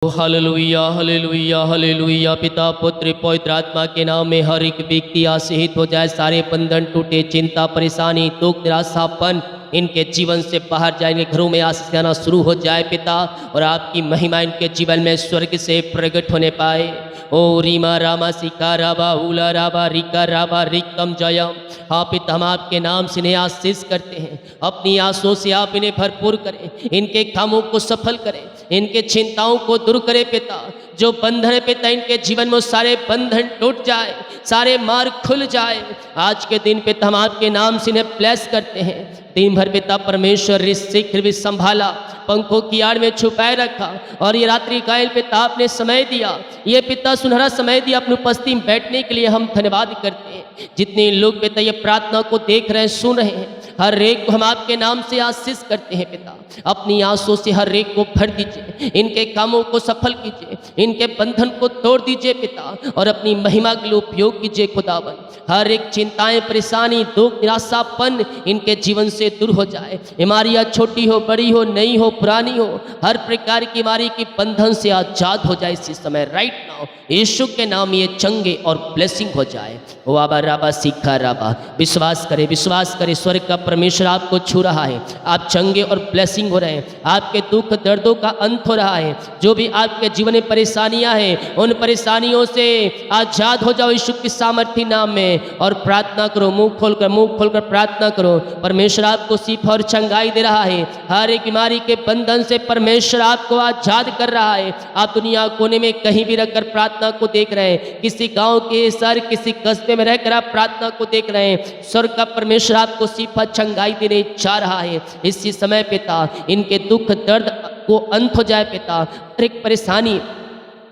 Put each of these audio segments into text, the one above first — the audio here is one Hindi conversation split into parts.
Hallelujah hallelujah hallelujah. पिता पुत्र पवित्र आत्मा के नाम में हर एक व्यक्ति आशीषित हो जाए। सारे बंधन टूटे, चिंता परेशानी दुख निराशापन इनके जीवन से बाहर जाए, इनके घरों में आशीष आना शुरू हो जाए पिता, और आपकी महिमा इनके जीवन में स्वर्ग से प्रकट होने पाए। ओ रीमा रामा सिका राबा उला राबा रिका राबा रिकम जयम। हाँ पिता, हम आपके नाम से इन्हें आशीष करते हैं। अपनी आंसुओं से आप इन्हें भरपूर करें, इनके कामों को सफल करें, इनके चिंताओं को दूर करें पिता। जो बंधन है पिता इनके जीवन में, सारे बंधन टूट जाए, सारे मार्ग खुल जाए। आज के दिन पिता हम आपके नाम से इन्हें ब्लेस करते हैं। दिन भर पिता परमेश्वर ऋषि भी संभाला, पंखों की आड़ में छुपाए रखा, और ये रात्रि काल पिता आपने समय दिया, ये पिता सुनहरा समय दिया अपनी उपस्थिति में बैठने के लिए हम धन्यवाद करते हैं। जितने लोग पिता ये प्रार्थना को देख रहे हैं, सुन रहे हैं, हर एक को हम आपके नाम से आशीष करते हैं पिता। अपनी आंसुओं से हर एक को भर दीजिए, इनके कामों को सफल कीजिए, इनके बंधन को तोड़ दीजिए पिता, और अपनी महिमा के लिए उपयोग कीजिए खुदावन। हर एक चिंताएं परेशानी दुख निराशापन इनके जीवन से दूर हो जाए। बीमारियां छोटी हो बड़ी हो नई हो पुरानी हो, हर प्रकार की बीमारी की बंधन से आजाद हो जाए इसी समय राइट नाउ। यीशु के नाम ये चंगे और ब्लेसिंग हो जाए। ओ आबा राबा सीखा राबा, विश्वास करे विश्वास करे, स्वर्ग का परमेश्वर आपको छू रहा है। आप चंगे और ब्लेसिंग हो रहे हैं, आपके दुख दर्दों का अंत हो रहा है। जो भी आपके जीवन में परेशानियां हैं, उन परेशानियों से आजाद हो जाओ यीशु की सामर्थ्य नाम में, और प्रार्थना करो, मुंह खोलकर प्रार्थना करो। परमेश्वर आपको शिफा और चंगाई दे रहा है। हर एक बीमारी के बंधन से परमेश्वर आपको आजाद कर रहा है। आप दुनिया कोने में कहीं भी रखकर प्रार्थना को देख रहे हैं, किसी गांव के शहर किसी कस्बे में रहकर आप प्रार्थना को देख रहे हैं, स्वर्ग का परमेश्वर आपको शिफा चंगाई देने जा रहा है। इसी समय पिता इनके दुख दर्द को अंत हो जाए पिता, हर एक परेशानी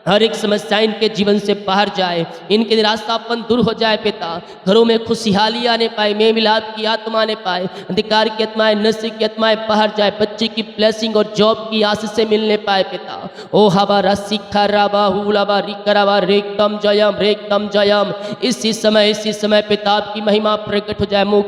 हर एक समस्या इनके जीवन से बाहर जाए, इनके निराशापन दूर हो जाए पिता। घरों में खुशहाली आने पाए, मेल मिलाप की आत्मा आने पाए, अंधकार की आत्माएं नशे की आत्माएं बाहर जाए, बच्चे की ब्लेसिंग और जॉब की आशीष से मिलने पाए पिता। ओ हवा रसिखा राबा हुलाबा रिकराबा रेकम जयम। इसी समय पिता आपकी महिमा प्रकट हो जाए। मुंह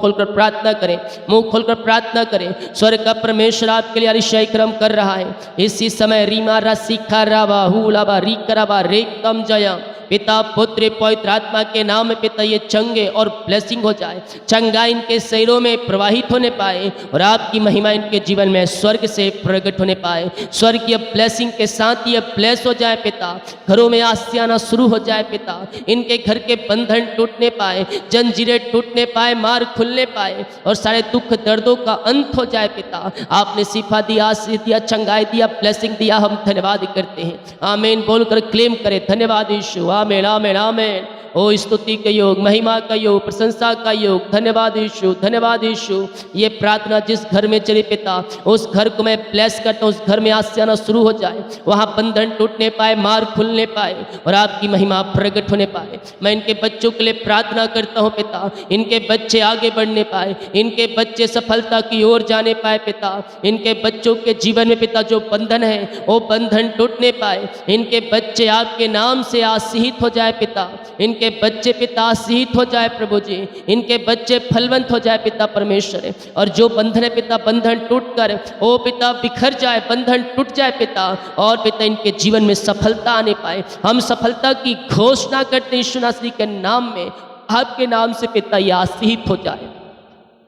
खोलकर प्रार्थना करें, मुंह खोलकर प्रार्थना करें। स्वर्ग का परमेश्वर आपके लिए अतिशय क्रम कर रहा है। इसी समय रीमा रसिखा राबा लाबा रिकराबा रेकम जयम। पिता पुत्र पवित्र आत्मा के नाम में पिता ये चंगे और ब्लेसिंग हो जाए, चंगा इनके शरीरों में प्रवाहित होने पाए, और आपकी महिमा इनके जीवन में स्वर्ग से प्रकट होने पाए। स्वर्ग की ब्लेसिंग के साथ ये ब्लेस हो जाए पिता। घरों में आशीष आना शुरू हो जाए पिता। इनके घर के बंधन टूटने पाए, जंजीरें टूटने पाए, मार्ग खुलने पाए, और सारे दुख दर्दों का अंत हो जाए पिता। आपने शिफा दिया, आशीष दिया, चंगाई दिया, ब्लेसिंग दिया, हम धन्यवाद करते हैं। आमीन बोलकर क्लेम करें। धन्यवाद यीशु, आमीन आमीन आमीन। ओ स्तुति का योग, महिमा का योग, प्रशंसा का योग। धन्यवाद यीशु, धन्यवाद यीशु। ये प्रार्थना जिस घर में चली पिता, उस घर को मैं ब्लेस करता हूँ, उस घर में आशीष आना शुरू हो जाए, वहाँ बंधन टूटने पाए, मार्ग खुलने पाए, और आपकी महिमा प्रकट होने पाए। मैं इनके बच्चों के लिए प्रार्थना करता हूँ पिता, इनके बच्चे आगे बढ़ने पाए, इनके बच्चे सफलता की ओर जाने पाए पिता। इनके बच्चों के जीवन में पिता जो बंधन है वो बंधन टूटने पाए। इनके बच्चे आपके नाम से आशीषित हो जाए पिता। इनके बच्चे पिता आशीषित हो जाए प्रभु जी। इनके बच्चे फलवंत हो जाए पिता परमेश्वर, और जो बंधन है पिता बंधन टूटकर ओ पिता बिखर जाए, बंधन टूट जाए पिता, और पिता इनके जीवन में सफलता आने पाए। हम सफलता की घोषणा करते हैं यीशु नासरी के नाम में, आपके नाम से पिता ये आशीषित हो जाए।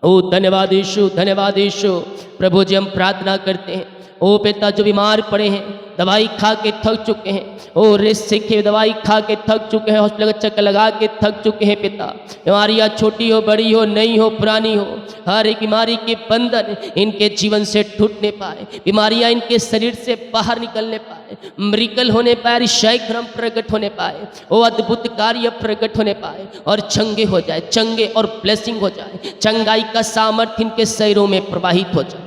ओ धन्यवाद यीशु, धन्यवाद यीशु। प्रभु जी हम प्रार्थना करते हैं, ओ पिता जो बीमार पड़े हैं, दवाई खा के थक चुके हैं, ओ रेस्ट सीखे दवाई खा के थक चुके हैं, हॉस्पिटल का चक्कर लगा के थक चुके हैं पिता। बीमारियाँ छोटी हो बड़ी हो नई हो पुरानी हो, हर एक बीमारी के बंधन इनके जीवन से टूटने पाए, बीमारियाँ इनके शरीर से बाहर निकलने पाए, मृकल होने पाए, ऋषय क्रम प्रकट होने पाए, वो अद्भुत कार्य प्रकट होने पाए, और चंगे हो जाए, चंगे और ब्लेसिंग हो जाए, चंगाई का सामर्थ्य इनके शरीरों में प्रवाहित हो जाए।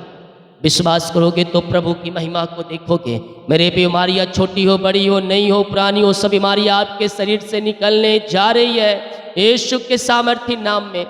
विश्वास करोगे तो प्रभु की महिमा को देखोगे। मेरे बीमारियाँ छोटी हो बड़ी हो नई हो पुरानी हो, सब बीमारियाँ आपके शरीर से निकलने जा रही है यीशु के सामर्थ्य नाम में।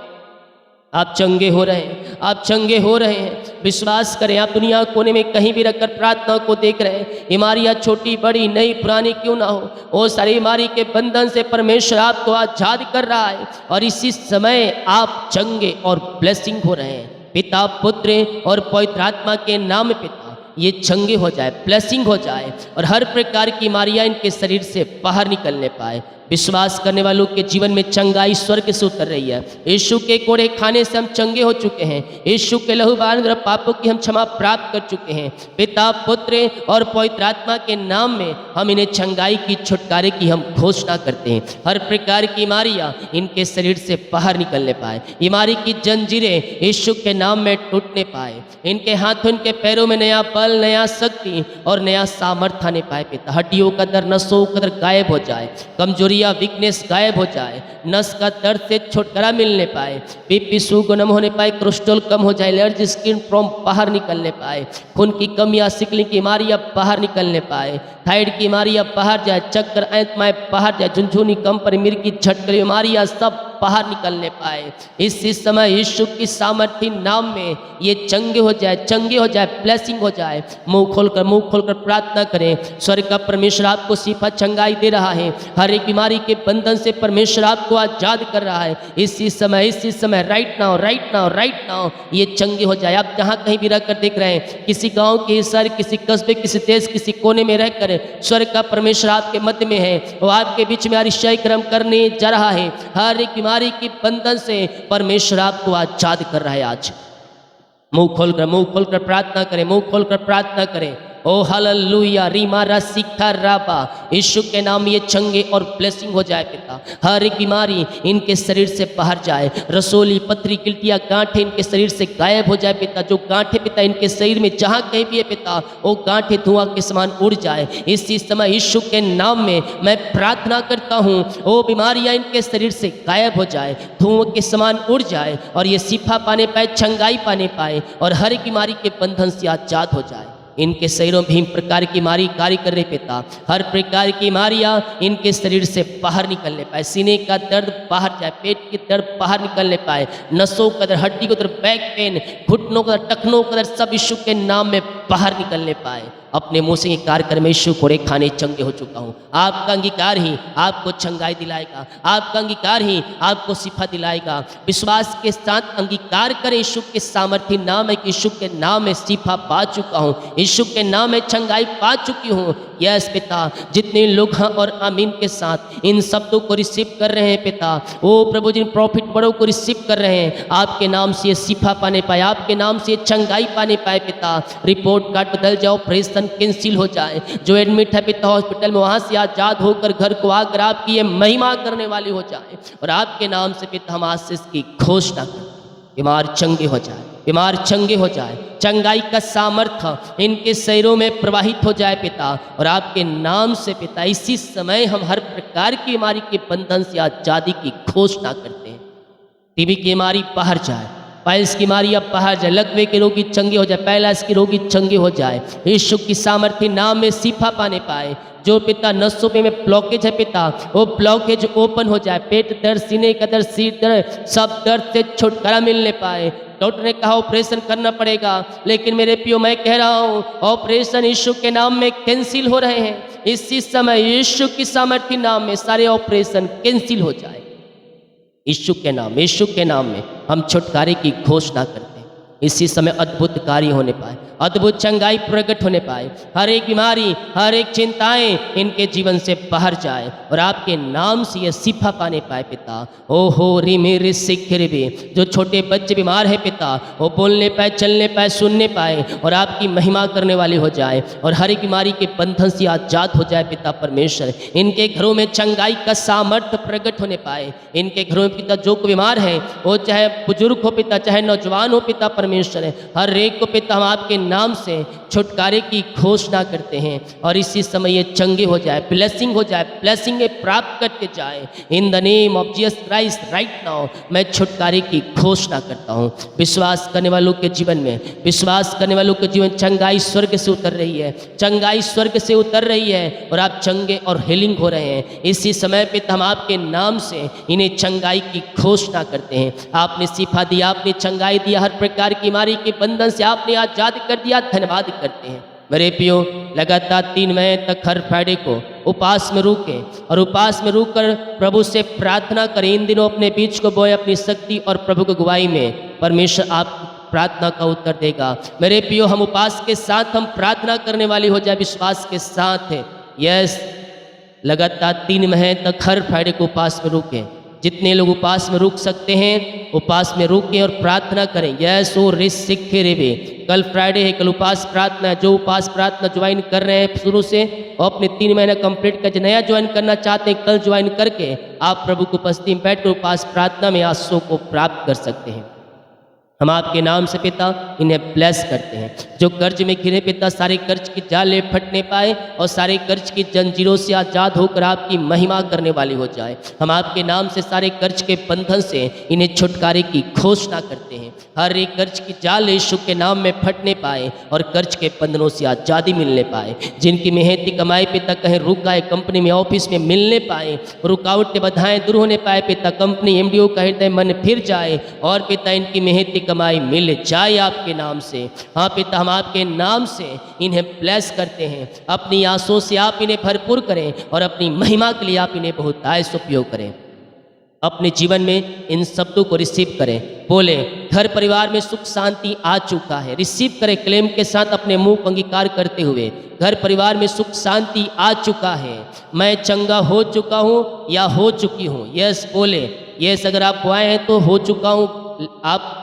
आप चंगे हो रहे हैं, आप चंगे हो रहे हैं। विश्वास करें, आप दुनिया कोने में कहीं भी रखकर प्रार्थना को देख रहे हैं, बीमारियाँ छोटी बड़ी नई पुरानी क्यों ना हो, वो सारी बीमारी के बंधन से परमेश्वर आपको आजाद कर रहा है, और इसी समय आप चंगे और ब्लेसिंग हो रहे हैं। पिता पुत्र और पवित्र आत्मा के नाम पिता ये चंगे हो जाए, ब्लेसिंग हो जाए और हर प्रकार की बीमारियां इनके शरीर से बाहर निकलने पाए। विश्वास करने वालों के जीवन में चंगाई स्वर्ग से उतर रही है। यीशु के कोड़े खाने से हम चंगे हो चुके हैं। यीशु के लहू बहाने द्वारा पापों की हम क्षमा प्राप्त कर चुके हैं। पिता, पुत्र और पवित्र आत्मा के नाम में हम इन्हें चंगाई की, छुटकारे की हम घोषणा करते हैं। हर प्रकार की बीमारियां इनके शरीर से बाहर निकलने पाए, बीमारी की जंजीरें यीशु के नाम में टूटने पाए। इनके हाथों, इनके पैरों में नया बल, नया शक्ति और नया सामर्थ्य आने पाए। पिता, हड्डियों का दर्द, नसों का दर्द गायब हो जाए, कमजोरी या वीकनेस गायब हो जाए, नस का दर्द से छुटकारा मिलने पाए, बीपी शुगर नम होने पाए, कोलेस्ट्रॉल कम हो जाए, एलर्जी, स्किन प्रॉब्लम बाहर निकलने पाए, खून की कमी या सिकलिंग की बीमारियां बाहर निकलने पाए, थायराइड की बीमारियां बाहर जाए, चक्कर, आंतमाएं बाहर जाए, झुनझुनी, कंपन, मिर्गी, झटकरी बीमारियां सब बाहर निकलने पाए। इसी समय यीशु की सामर्थ्य नाम में ये चंगे हो जाए, चंगे हो जाए, ब्लेसिंग हो जाए। मुंह खोलकर प्रार्थना करें। स्वर्ग का परमेश्वर आपको शिफा, चंगाई दे रहा है। हर एक बीमारी के बंधन से परमेश्वर आपको आजाद कर रहा है। इसी समय राइट नाउ ये चंगे हो जाए। आप जहाँ कहीं भी रहकर देख रहे हैं, किसी गांव के शहर, किसी कस्बे, किसी देश, किसी कोने में रहकर स्वर्ग का परमेश्वर आपके मध्य में है। वो आपके बीच में अतिशय कर्म करने जा रहा है। हर एक बीमारी की बंधन से परमेश्वर आपको आजाद कर रहा है। आज मुंह खोलकर प्रार्थना करें, मुंह खोलकर प्रार्थना करें। ओ हालेलुया, रीमारा सिक्खा राबा, यीशु के नाम ये चंगे और ब्लेसिंग हो जाए। पिता, हर एक बीमारी इनके शरीर से बाहर जाए, रसोली, पथरी, गिल्टियाँ, गांठें इनके शरीर से गायब हो जाए। पिता, जो गांठें पिता इनके शरीर में जहाँ कहीं भी है पिता, वो गांठें धुआं के समान उड़ जाए। इसी समय यीशु के नाम में मैं प्रार्थना करता हूँ, वो बीमारियाँ इनके शरीर से गायब हो जाए, धुआं के समान उड़ जाए और ये शिफा पाने पाए, चंगाई पाने पाए और हर एक बीमारी के बंधन से आजाद हो जाए। इनके शरीरों में भी प्रकार की बीमारी कार्य कर रहे पिता, हर प्रकार की बीमारियां इनके शरीर से बाहर निकलने पाए, सीने का दर्द बाहर जाए, पेट की दर्द बाहर निकलने पाए, नसों का दर्द, हड्डी का दर्द, बैक पेन, घुटनों का दर्द, टखनों का दर्द, सब यीशु के नाम में बाहर निकलने पाए। अपने मुंह से कार्य कर, मैं यीशु कोड़े खाने चंगे हो चुका हूँ। आपका अंगीकार ही आपको चंगाई दिलाएगा, आपका अंगीकार ही आपको शिफा दिलाएगा। विश्वास के साथ अंगीकार करें। यीशु के सामर्थ्य नाम है कि यीशु के नाम में शिफा पा चुका हूँ, यीशु के नाम में चंगाई पा चुकी हूँ। यस पिता, जितने लोग हैं और आमीन के साथ इन शब्दों को रिसीव कर रहे हैं पिता, वो प्रभु जिन प्रॉफिट बड़ों को रिसीव कर रहे हैं, आपके नाम से ये शिफा पाने पाए, आपके नाम से ये चंगाई पाने पाए पिता। रिपोर्ट कार्ड बदल जाओ, ऑपरेशन कैंसिल हो जाए, जो एडमिट है पिता हॉस्पिटल में, वहाँ से आजाद होकर घर को आकर आपकी ये महिमा करने वाली हो जाए और आपके नाम से पिता हम आशीष की घोषणा करें। बीमार चंगे हो जाए, बीमार चंगे हो जाए, चंगाई का सामर्थ्य इनके शरीरों में प्रवाहित हो जाए पिता और आपके नाम से पिता इसी समय हम हर प्रकार की बीमारी के बंधन से आजादी की घोषणा करते हैं। टीबी की बीमारी बाहर जाए, पाइल्स की बीमारी अब बाहर जाए, लकवे के रोगी चंगे हो जाए, पैलास के रोगी चंगे हो जाए, यीशु की सामर्थ्य नाम में शिफा पाने पाए। जो पिता नसों में ब्लॉकेज है पिता, वो ब्लॉकेज ओपन हो जाए, पेट दर्द, सीने का दर्द, सिर दर्द, सब दर्द से छुटकारा मिलने पाए। डॉक्टर ने कहा ऑपरेशन करना पड़ेगा, लेकिन मेरे पियो मैं कह रहा हूँ ऑपरेशन यीशु के नाम में कैंसिल हो रहे हैं। इसी समय यीशु की सामर्थ्य नाम में सारे ऑपरेशन कैंसिल हो जाए। यीशु के नाम में हम छुटकारे की घोषणा करते हैं। इसी समय अद्भुत कार्य होने पाए, अद्भुत चंगाई प्रकट होने पाए, हर एक बीमारी, हर एक चिंताएं इनके जीवन से बाहर जाए और आपके नाम से ये शिफा पाने पाए पिता। ओहो री मेरे सिखरे भी, जो छोटे बच्चे बीमार है पिता, वो बोलने पाए, चलने पाए, सुनने पाए और आपकी महिमा करने वाले हो जाए और हर एक बीमारी के बंधन से आजाद हो जाए पिता परमेश्वर। इनके घरों में चंगाई का सामर्थ्य प्रकट होने पाए। इनके घरों में पिता जो कोई बीमार है, वो चाहे बुजुर्ग हो पिता, चाहे नौजवान हो पिता परमेश्वर, हर एक को पिता हम आपके नाम से छुटकारे की घोषणा करते हैं और इसी समय ये चंगे हो जाए, ब्लेसिंग हो जाए, ब्लेसिंग प्राप्त करते जाए। In the name of Jesus Christ right now मैं छुटकारे की घोषणा करता हूँ। विश्वास करने वालों के जीवन में, विश्वास करने वालों के जीवन चंगाई स्वर्ग से उतर रही है, चंगाई स्वर्ग से उतर रही है और आप चंगे और हीलिंग हो रहे हैं। इसी समय पे हम आपके नाम से इन्हें चंगाई की घोषणा करते हैं। आपने शिफा दिया, आपने चंगाई दिया, हर प्रकार की बीमारी के बंधन से आपने आजाद कर दिया, धन्यवाद करते हैं। मेरे पियो लगातार 3 महीने तक हर फ्राइडे को उपवास में रुके और उपवास में रुककर प्रभु से प्रार्थना करें। इन दिनों अपने बीच को बोए अपनी शक्ति और प्रभु की गवाही में परमेश्वर आप प्रार्थना का उत्तर देगा। मेरे प्रियो, हम उपवास के साथ हम प्रार्थना करने वाली हो जाए विश्वास के साथ है। यस, लगातार 3 महीने तक हर फ्राइडे को उपवास में रुकें। जितने लोग उपवास में रुक सकते हैं उपवास में रुकें और प्रार्थना करें। यस ओ रिसिखे रेबे, कल फ्राइडे है, कल उपवास प्रार्थना है। जो उपवास प्रार्थना ज्वाइन कर रहे हैं शुरू से और अपने 3 महीना कंप्लीट कर, नया ज्वाइन करना चाहते हैं, कल ज्वाइन करके आप प्रभु की उपस्थिति में बैठकर उपवास प्रार्थना में आशीषों को प्राप्त कर सकते हैं। हम आपके नाम से पिता इन्हें ब्लेस करते हैं। जो कर्ज में घिरे पिता, सारे कर्ज की जाले फटने पाए और सारे कर्ज की जंजीरों से आज़ाद होकर आपकी महिमा करने वाली हो जाए। हम आपके नाम से सारे कर्ज के बंधन से इन्हें छुटकारे की घोषणा करते हैं। हर एक कर्ज की जाल यीशु के नाम में फटने पाए और कर्ज के बंधनों से आज़ादी मिलने पाए। जिनकी मेहनती कमाई पिता कहीं रुक गए, कंपनी में ऑफिस में मिलने पाए, रुकावटें बाधाएं दूर होने पाए पिता, कंपनी एमडीओ का हृदय मन फिर जाए और पिता इनकी मेहनती कमाई मिल जाए आपके नाम से। हाँ पिता, हम आपके नाम से इन्हें ब्लेस करते हैं। अपनी आंसुओं से आप इन्हें भरपूर करें और अपनी महिमा के लिए आप इन्हें बहुतायत उपयोग करें। अपने जीवन में इन शब्दों को रिसीव करें। बोले, घर परिवार में सुख शांति आ चुका है। रिसीव करें क्लेम के साथ अपने मुंह को अंगीकार करते हुए। घर परिवार में सुख शांति आ चुका है। मैं चंगा हो चुका हूँ या हो चुकी हूँ। यस बोले, यस अगर आप बुआए हैं तो हो चुका हूँ, आप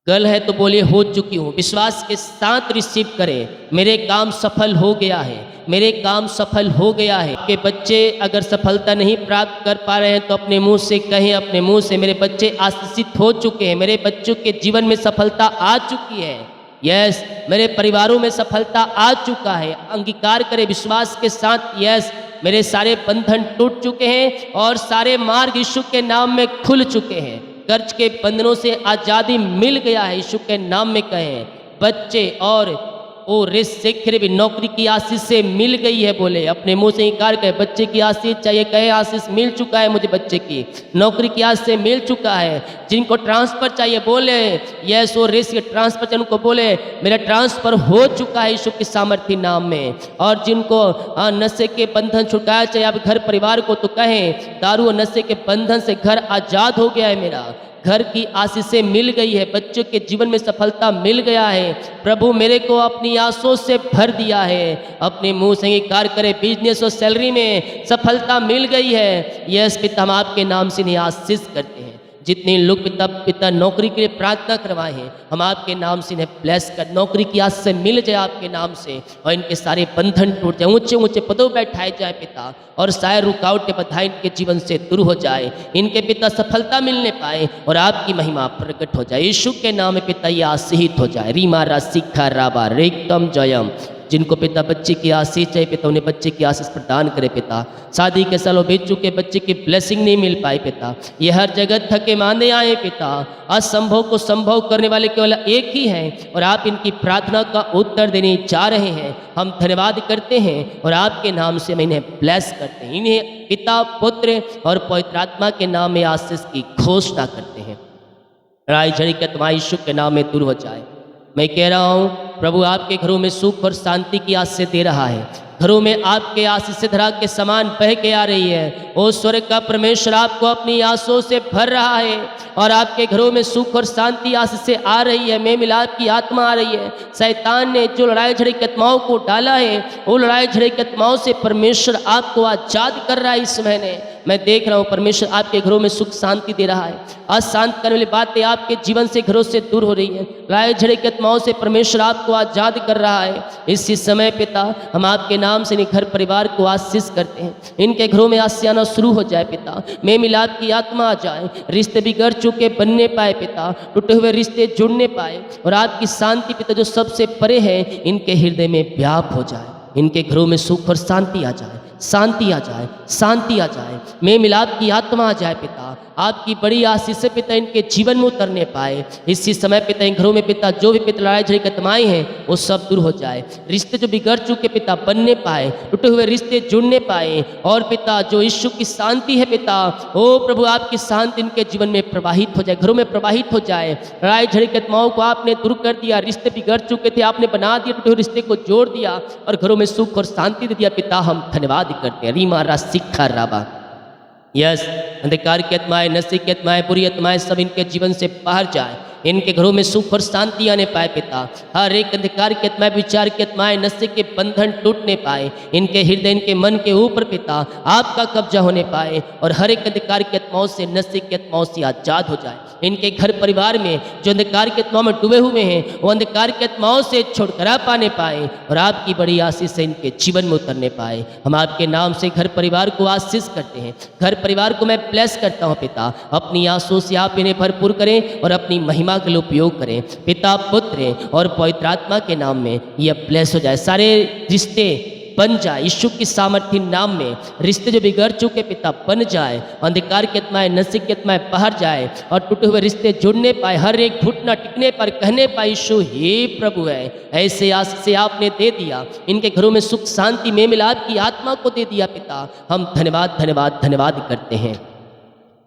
गर्ल है तो बोलिए हो चुकी हूँ। विश्वास के साथ रिसीव करें। मेरे काम सफल हो गया है, मेरे काम सफल हो गया है। आपके बच्चे अगर सफलता नहीं प्राप्त कर पा रहे हैं तो अपने मुंह से कहें, अपने मुंह से, मेरे बच्चे आशीषित हो चुके हैं, मेरे बच्चों के जीवन में सफलता आ चुकी है। यस, मेरे परिवारों में सफलता आ चुका है। अंगीकार करें विश्वास के साथ। यस, मेरे सारे बंधन टूट चुके हैं और सारे मार्ग यीशु के नाम में खुल चुके हैं। कर्ज के बंधनों से आज़ादी मिल गया है। यीशु के नाम में कहें। बच्चे और ओ रिस्क भी नौकरी की आशीष से मिल गई है। बोले, अपने मुंह से इनकार कहे, बच्चे की आशीष चाहिए, कहे आशीष मिल चुका है मुझे, बच्चे की नौकरी की आशीष से मिल चुका है। जिनको ट्रांसफर चाहिए बोले, यस ओ रिस्क ट्रांसफर चाहिए उनको बोले मेरा ट्रांसफर हो चुका है यीशु के सामर्थ्य नाम में। और जिनको नशे के बंधन छुटकाया चाहिए आप घर परिवार को तो कहें, दारू और नशे के बंधन से घर आज़ाद हो गया है, मेरा घर की आशीषें मिल गई है, बच्चों के जीवन में सफलता मिल गया है। प्रभु मेरे को अपनी आंसुओं से भर दिया है। अपने मुंह से अंगीकार करें, बिजनेस और सैलरी में सफलता मिल गई है। यस पिता, हम आपके नाम से इन्हें आशीष करते हैं। जितने लोग पिता नौकरी के लिए प्रार्थना करवाए हैं, हम आपके नाम से इन्हें ब्लेस कर, नौकरी की आस से मिल जाए आपके नाम से और इनके सारे बंधन टूट जाए, ऊंचे ऊंचे पदों बैठाए जाए पिता, और सारे रुकावटें बाधाएं इनके जीवन से दूर हो जाए। इनके पिता सफलता मिलने पाए और आपकी महिमा प्रकट हो जाए। यीशु के नाम में पिता ये आशीषित हो जाए। रीमा रा सिखा राबा रेकम जयम। जिनको पिता बच्चे की आशीष चाहिए पिता, उन्हें बच्चे की आशीष प्रदान करे पिता। शादी के सालों बीत चुके बच्चे की ब्लेसिंग नहीं मिल पाई पिता, ये हर जगह थके मांदे आए पिता। असंभव को संभव करने वाले केवल एक ही हैं और आप इनकी प्रार्थना का उत्तर देने जा रहे हैं। हम धन्यवाद करते हैं और आपके नाम से हम इन्हें ब्लेस करते हैं। इन्हें पिता, पुत्र और पवित्र आत्मा के नाम में आशीष की घोषणा करते हैं। लड़ाई झड़ी के तुम्हारे यीशु के नाम में दूर हो जाए। मैं कह रहा हूँ प्रभु आपके घरों में सुख और शांति की आशीष दे रहा है। घरों में आपके आशीष से धारा के समान बह के आ रही है। ओ स्वर्ग का परमेश्वर आपको अपनी आंसुओं से भर रहा है और आपके घरों में सुख और शांति आशीष से आ रही है। मेल मिलाप की आत्मा आ रही है। शैतान ने जो लड़ाई झड़ी की आत्माओं को डाला है, वो लड़ाई झड़ी की आत्माओं से परमेश्वर आपको आजाद कर रहा है। इस महीने मैं देख रहा हूँ परमेश्वर आपके घरों में सुख शांति दे रहा है। अशांत करने वाली बातें आपके जीवन से, घरों से दूर हो रही है। लड़ाई झड़ी की आत्माओं से परमेश्वर आपको आजाद कर रहा है। इसी समय पिता हम आपके नाम से घर परिवार को आशीष करते हैं। इनके घरों में आशीष आना शुरू हो जाए पिता। मेल मिलाप की आत्मा आ जाए, रिश्ते बिगड़ चुके बनने पाए पिता, टूटे हुए रिश्ते जुड़ने पाए और आपकी शांति पिता जो सबसे परे है इनके हृदय में व्याप हो जाए। इनके घरों में सुख और शांति आ जाए, शांति आ जाए, शांति आ जाए। मेल मिलाप की आत्मा आ जाए पिता। आपकी बड़ी आशीष से पिता इनके जीवन में उतरने पाए। इसी समय पिता इन घरों में पिता जो भी पिता लड़ाई झड़ी कतमाई हैं वो सब दूर हो जाए। रिश्ते जो बिगड़ चुके पिता बनने पाए, टूटे हुए रिश्ते जुड़ने पाए और पिता जो यीशु की शांति है पिता, ओ प्रभु आपकी शांति इनके जीवन में प्रवाहित हो जाए, घरों में प्रवाहित हो जाए। लड़ाई झड़ी कतमाओं को आपने दूर कर दिया, रिश्ते बिगड़ चुके थे आपने बना दिया, टूटे हुए रिश्ते को जोड़ दिया और घरों में सुख और शांति दे दिया पिता। हम धन्यवाद करते हैं। रीमा रा सिखा राबा। यस, अंधकार की आत्माएं, नशे की आत्माएं, बुरी आत्माएं सब इनके जीवन से बाहर जाए। इनके घरों में सुख और शांति आने पाए पिता। हर एक अंधकार की आत्माएं, विचार की आत्माएं, नशे के बंधन टूटने पाए, इनके हृदय, इनके मन के ऊपर पिता आपका कब्जा होने पाए और हर एक अंधकार की आत्माओं से, नशे की आत्माओं से आजाद हो जाए। इनके घर परिवार में जो अंधकार की आत्माओं में डूबे हुए हैं वो अंधकार की आत्माओं से छुटकारा पाने पाए और आपकी बड़ी आशीष से इनके जीवन में उतरने पाए। हम आपके नाम से घर परिवार को आशीष करते हैं। घर परिवार को मैं ब्लेस करता हूँ पिता। अपनी आंसू से आप इन्हें भरपूर करें और अपनी महिमा के लिए उपयोग करें पिता, पुत्र और पवित्र आत्मा के नाम में यह ब्लेस हो जाए। सारे रिश्ते बन जाए यीशु की सामर्थ्य नाम में। रिश्ते जो बिगड़ चुके पिता बन जाए, अंधकार की आत्माएं, नशे की आत्माएं बाहर जाए और टूटे हुए रिश्ते जुड़ने पाए। हर एक घुटना टिकने पर कहने पाए यीशु ही प्रभु है। ऐसे आशीष से आपने दे दिया, इनके घरों में सुख शांति में मिलाप की आत्मा को दे दिया पिता। हम धन्यवाद धन्यवाद धन्यवाद करते हैं।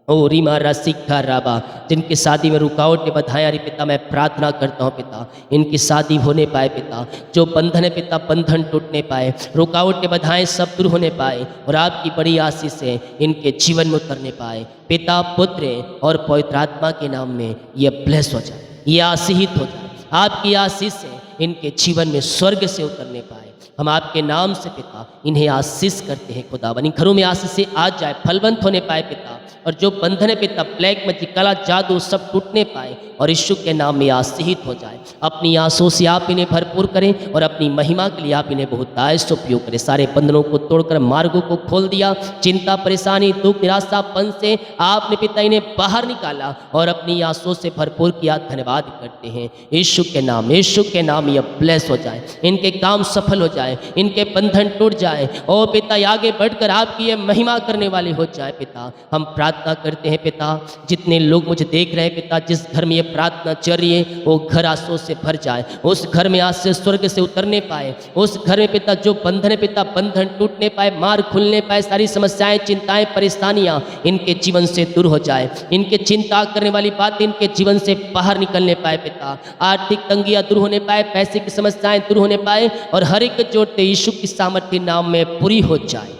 ओ रीमा रसिका राबा, जिनकी शादी में रुकावटें बधाएं रही पिता, मैं प्रार्थना करता हूँ पिता इनकी शादी होने पाए पिता। जो बंधन है पिता, बंधन टूटने पाए, रुकावटें बधाएं सब दूर होने पाए और आपकी बड़ी आशीष से इनके जीवन में उतरने पाए पिता, पुत्र और पवित्र आत्मा के नाम में यह ब्लेस हो जाए, यह आशीषित हो जाए। आपकी आशीष से इनके जीवन में स्वर्ग से उतरने पाए। हम आपके नाम से पिता इन्हें आशीष करते हैं खुदावन। इन घरों में आशीष से आ जाए, फलवंत होने पाए पिता। और जो बंधन है पिता, ब्लैक मैजिक, काला जादू सब टूटने पाए और यीशु के नाम में आशीषित हो जाए। अपनी आंसू से आप इन्हें भरपूर करें और अपनी महिमा के लिए आप इन्हें बहुतायत से उपयोग करें। सारे बंधनों को तोड़कर मार्गों को खोल दिया। चिंता, परेशानी, दुख, निराशापन से आपने पिता इन्हें बाहर निकाला और अपनी आंसू से भरपूर किया। धन्यवाद करते हैं यीशु के नाम, यीशु के नाम यह ब्लेस हो जाए, इनके काम सफल हो जाए, इनके बंधन टूट जाए। ओ पिता आगे बढ़कर आपकी ये महिमा करने वाले हो जाए पिता। हम प्रार्थना करते हैं पिता, जितने लोग मुझे देख रहे हैं पिता, जिस घर में ये प्रार्थना चल रही है वो घर आंसू से भर जाए। उस घर में आज से स्वर्ग से उतरने पाए। उस घर में पिता जो बंधन है पिता, बंधन टूटने पाए, मार खुलने पाए। सारी समस्याएं, चिंताएं, परेशानियां इनके जीवन से दूर हो जाए। इनके चिंता करने वाली बात इनके जीवन से बाहर निकलने पाए पिता। आर्थिक तंगियां दूर होने पाए, पैसे की समस्याएं दूर होने पाए और हर एक जोड़ते यीशु की सामर्थ्य नाम में पूरी हो जाए।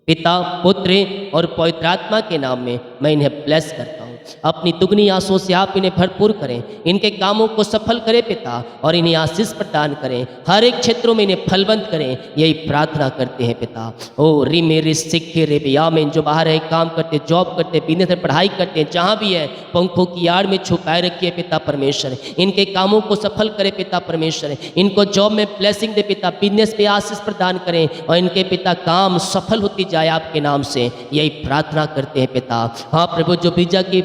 पिता, पुत्र और पवित्र आत्मा के नाम में मैं इन्हें ब्लेस करता हूँ। अपनी दुगनी आंसू से आप इन्हें भरपूर करें, इनके कामों को सफल करें पिता और इन्हें आशीष प्रदान करें। हर एक क्षेत्रों में इन्हें फलवंत करें, यही प्रार्थना करते हैं पिता। ओ री मेरे सिक्के रे बिया में जो बाहर है, काम करते, जॉब करते, बिजनेस में पढ़ाई करते हैं, जहाँ भी है पंखों की आड़ में छुपाए रखिए पिता परमेश्वर। इनके कामों को सफल करे पिता परमेश्वर। इनको जॉब में ब्लेसिंग दे पिता, बिजनेस पे आशीष प्रदान करें और इनके पिता काम सफल होती जाए आपके नाम से, यही प्रार्थना करते हैं पिता। हाँ प्रभु, जो वीजा की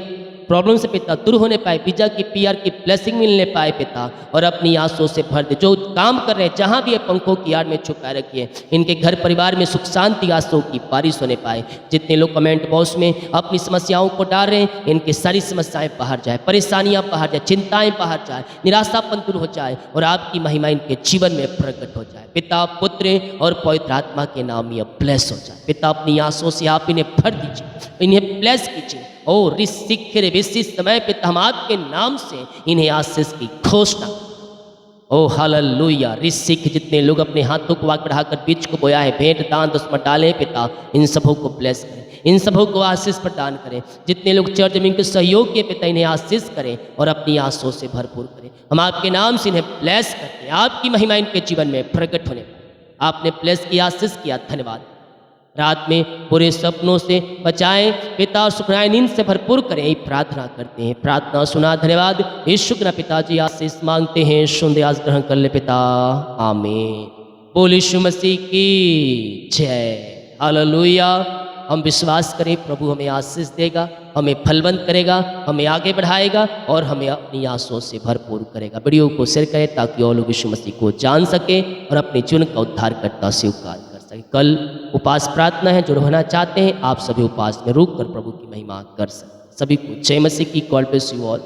प्रॉब्लम से पिता दूर होने पाए, वीजा की PR की ब्लेसिंग मिलने पाए पिता और अपनी आंसू से भर दे। जो काम कर रहे हैं जहाँ भी है पंखों की आड़ में छुपाए रखिए। इनके घर परिवार में सुख शांति आंसू की बारिश होने पाए। जितने लोग कमेंट बॉक्स में अपनी समस्याओं को डाल रहे हैं, इनकी सारी समस्याएं बाहर जाए, परेशानियां बाहर जाए, चिंताएं बाहर जाए, निराशापन दूर हो जाए और आपकी महिमा इनके जीवन में प्रकट हो जाए। पिता, पुत्र और पवित्र आत्मा के नाम यह ब्लेस हो जाए। पिता अपनी आंसू से आप इन्हें भर दीजिए, इन्हें ब्लेस कीजिए। और इस समय पिता हम आपके नाम से इन्हें आशीष की घोषणा। ओ हालेलुया। ऋषिक जितने लोग अपने हाथों को आगे बढ़ाकर बीज को बोया है, भेंट दान उसमें डालें पिता, इन सबों को ब्लेस करें, इन सबों को आशीष प्रदान करें। जितने लोग चर्च में इनके सहयोग के पिता, इन्हें आशीष करें और अपनी आंसू से भरपूर करें। हम आपके नाम से इन्हें ब्लेस करते हैं, आपकी महिमा इनके जीवन में प्रकट होने पाए। आपने ब्लेस किया, आशीष किया, धन्यवाद। रात में बुरे सपनों से बचाएं पिता और सुखनाएं नींद से भरपूर करें, यही प्रार्थना करते हैं। प्रार्थना सुना, धन्यवाद। यीशु के पिताजी आशीष मांगते हैं, सुंदर आज ग्रहण कर ले पिता, आमीन। बोल यीशु मसीह की जय। हालेलुया। हम विश्वास करें प्रभु हमें आशीष देगा, हमें फलवंत करेगा, हमें आगे बढ़ाएगा और हमें अपनी आंसुओं से भरपूर करेगा। वीडियो को शेयर करें ताकि और लोग यीशु मसीह को जान सके और अपने जीवन का उद्धार करता स्वीकार कर सके। कल उपास प्रार्थना है, जो रहना चाहते हैं आप सभी उपास में रुक कर प्रभु की महिमा कर सकते। सभी को जय मसीह की। God bless you all.